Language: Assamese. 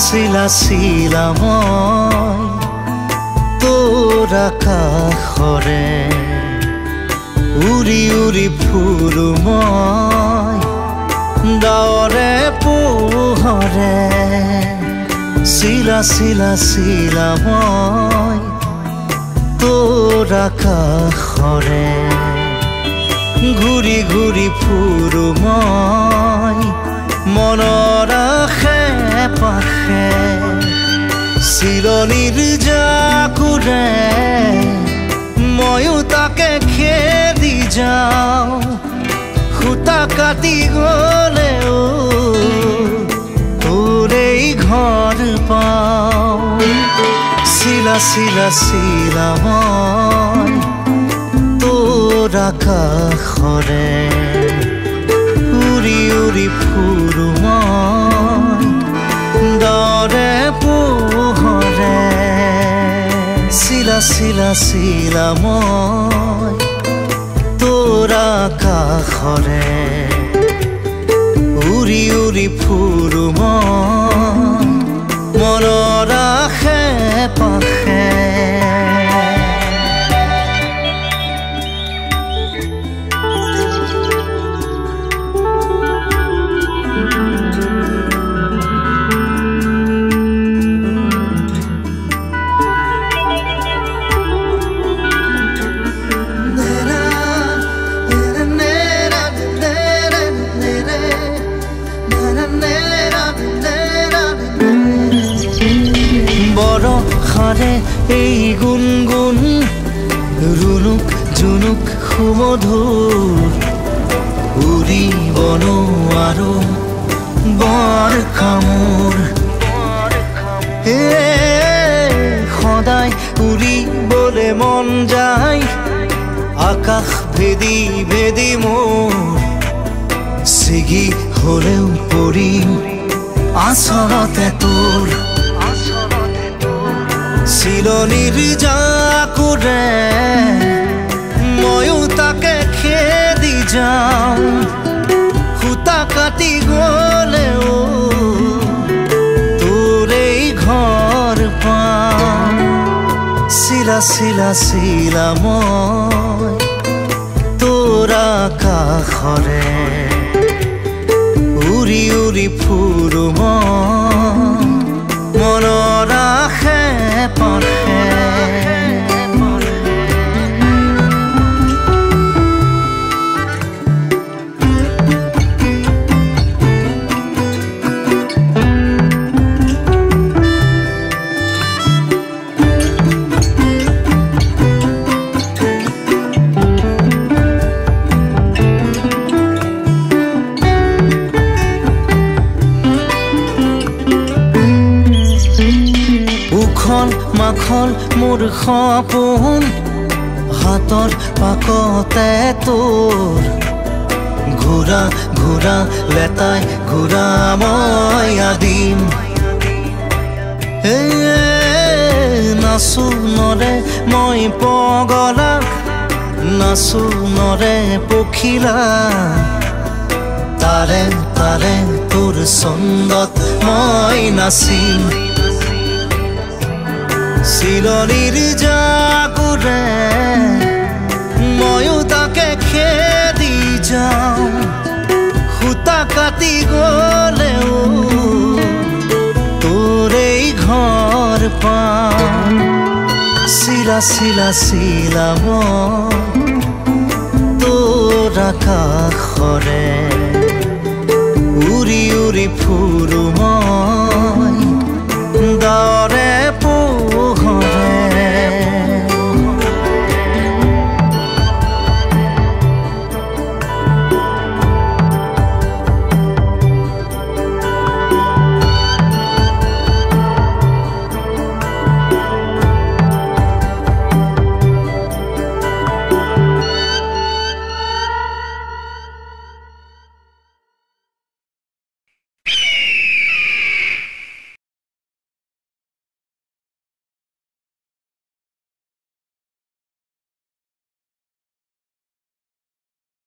চিলা চিলা মই তোৰ আকাশৰে উৰি উৰি ফুৰো মই ডাৱৰে পোহৰে চিলা চিলা চিলা মই তোৰ আকাশৰে ঘূৰি ঘূৰি ফুৰো মই মনৰ আশে পাশে চিৰণিৰ জাকুৰে ময়ো তাকে খেদি যাওঁ খুটা কাটি গলেও তোৰেই ঘৰ পাওঁ চিলা চিলা চিলা মই তোৰ আকাশৰে উৰি উৰি ফুৰো মই ডাৱৰে পোহৰে চিলা চিলা চিলা মই তোৰ আকাশৰে উৰি উৰি ফুৰো মই মনৰ আশে পাশে বৰষাৰে এই গুণগুণ ৰুণুক জুনুক সুমধুৰ উৰিব নোৱাৰো বৰ কামোৰ সদায় উৰিবলে মন যায় আকাশ ভেদি ভেদি মোৰ ছিগি হলেও পৰিম আচলতে তোৰ চিৰণিৰ জাকুৰে ময়ো তাকে খেদি যাওঁ খুটা কাটি গলেও তোৰেই ঘৰ পাওঁ চিলা চিলা চিলা মই তোৰ আকাশৰে উৰি উৰি ফুৰো মই মনৰ আশে পাশে মাখন মোৰ সপোন হাতৰ পাকতে তোৰ ঘূৰা ঘূৰা লেতাই ঘূৰা মই আদিম নাচো নৰে মই পগলা নাচো নৰে পখিলা তাৰে তাৰে তোৰ ছন্দত মই নাচিম চিৰণিৰ জাকুৰে ময়ো তাকে খেদি যাওঁ খুটা কাটি গলেও তোৰেই ঘৰ পাওঁ চিলা চিলা চিলা মই তোৰ আকাশৰে উৰি উৰি ফুৰো মই ডাৱৰ